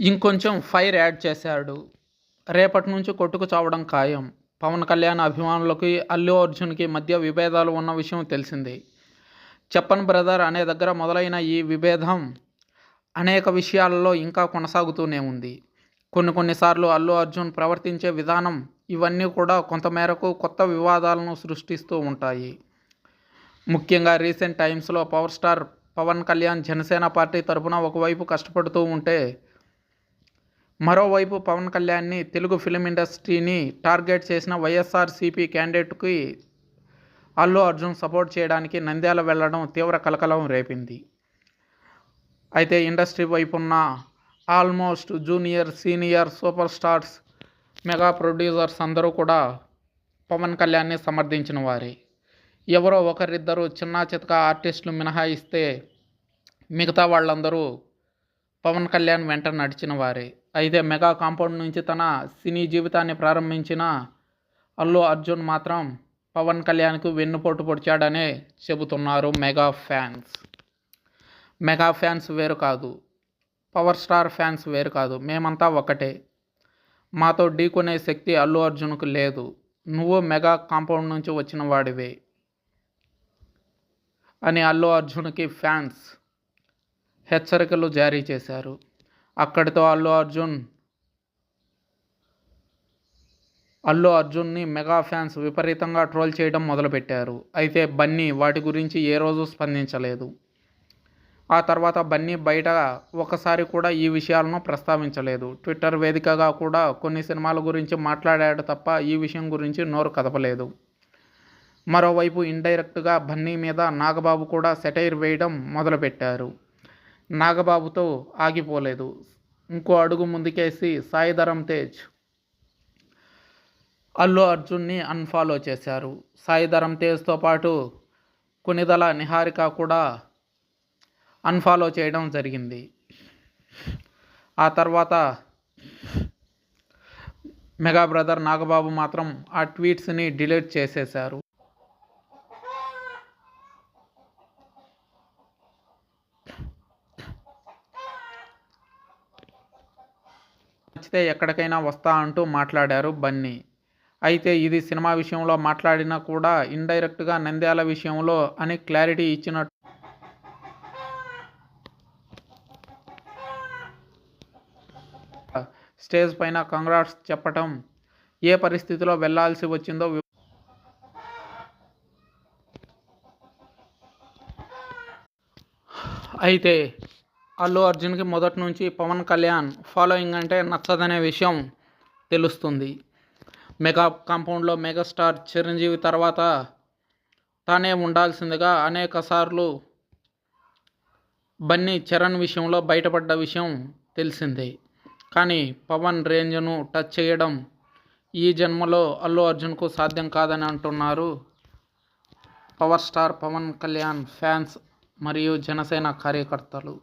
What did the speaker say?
ఇంకొంచెం fire add చేశాడు. రేపటి నుంచి కొట్టుకు చావడం ఖాయం. పవన్ కళ్యాణ్ అభిమానులకి, అల్లు అర్జున్‌కి మధ్య విభేదాలు ఉన్న విషయం తెలిసిందే. 'చెప్పన్ బ్రదర్' అనే దగ్గర మొదలైన ఈ విభేదం అనేక విషయాలలో ఇంకా కొనసాగుతూనే ఉంది. కొన్ని సార్లు అల్లు అర్జున్ ప్రవర్తించే విధానం ఇవన్నీ కూడా కొంతమేరకు కొత్త వివాదాలను సృష్టిస్తూ ఉంటాయి. ముఖ్యంగా రీసెంట్ టైమ్స్‌లో power star Pawan Kalyan Janasena party తరపున ఒకవైపు కష్టపడుతూ ఉంటే, మరోవైపు పవన్ కళ్యాణ్‌ని తెలుగు ఫిల్మ్ ఇండస్ట్రీని టార్గెట్ చేసిన వైఎస్ఆర్‌సీపీ క్యాండిడేట్‌కి అల్లు అర్జున్ సపోర్ట్ చేయడానికి నంద్యాల వెళ్లడం తీవ్ర కలకలం రేపింది. అయితే ఇండస్ట్రీ వైపున్న almost junior, senior super stars, mega producers అందరూ కూడా పవన్ కళ్యాణ్‌ని సమర్థించిన వారే. ఎవరో ఒకరిద్దరు చిన్నా చితకా ఆర్టిస్టులు మినహాయిస్తే మిగతా వాళ్ళందరూ పవన్ కళ్యాణ్ వెంట నడిచిన వారే. అయితే మెగా కాంపౌండ్ నుంచి తన సినీ జీవితాన్ని ప్రారంభించిన అల్లు అర్జున్ మాత్రం పవన్ కళ్యాణ్కు వెన్నుపోటు పొడిచాడనే చెబుతున్నారు మెగా ఫ్యాన్స్. మెగా ఫ్యాన్స్ వేరు కాదు, పవర్ స్టార్ ఫ్యాన్స్ వేరు కాదు, మేమంతా ఒకటే. మాతో ఢీకొనే శక్తి అల్లు అర్జున్కు లేదు. నువ్వు మెగా కాంపౌండ్ నుంచి వచ్చిన వాడివే అని అల్లు అర్జున్కి ఫ్యాన్స్ హెచ్చరికలు జారీ చేశారు. అక్కడితో అల్లు అర్జున్ని మెగా ఫ్యాన్స్ విపరీతంగా ట్రోల్ చేయడం మొదలుపెట్టారు. అయితే బన్నీ వాటి గురించి ఏ రోజు స్పందించలేదు. ఆ తర్వాత బన్నీ బయట ఒకసారి కూడా ఈ విషయాలను ప్రస్తావించలేదు. ట్విట్టర్ వేదికగా కూడా కొన్ని సినిమాల గురించి మాట్లాడాడు తప్ప ఈ విషయం గురించి నోరు కదపలేదు. మరోవైపు ఇండైరెక్ట్గా బన్నీ మీద నాగబాబు కూడా సెటైర్ వేయడం మొదలుపెట్టారు. నాగబాబుతో ఆగిపోలేదు. ఇంకో అడుగు ముందుకేసి సాయి ధరమ్ తేజ్ అల్లు అర్జున్ని అన్ఫాలో చేశారు. సాయి ధరమ్ తేజ్తో పాటు కొనిదల నిహారిక కూడా అన్ఫాలో చేయడం జరిగింది. ఆ తర్వాత మెగా బ్రదర్ నాగబాబు మాత్రం ఆ ట్వీట్స్ని డిలీట్ చేసేశారు. నచ్చితే ఎక్కడికైనా వస్తా అంటూ మాట్లాడారు బన్నీ. అయితే ఇది సినిమా విషయంలో మాట్లాడినా కూడా ఇండైరెక్ట్గా నంద్యాల విషయంలో అని క్లారిటీ ఇచ్చినట్టు స్టేజ్ పైన కంగ్రాట్స్ చెప్పటం, ఏ పరిస్థితిలో వెళ్లాల్సి వచ్చిందో అయితే అల్లు అర్జున్కి మొదటి నుంచి పవన్ కళ్యాణ్ ఫాలోయింగ్ అంటే నచ్చదనే విషయం తెలుస్తుంది. మెగా కాంపౌండ్లో మెగాస్టార్ చిరంజీవి తర్వాత తానే ఉండాల్సిందిగా అనేక సార్లు బన్నీ చరణ్ విషయంలో బయటపడ్డ విషయం తెలిసిందే. కానీ పవన్ రేంజ్ను టచ్ చేయడం ఈ జన్మలో అల్లు అర్జున్కు సాధ్యం కాదని అంటున్నారు power star Pawan Kalyan fans మరియు జనసేన కార్యకర్తలు.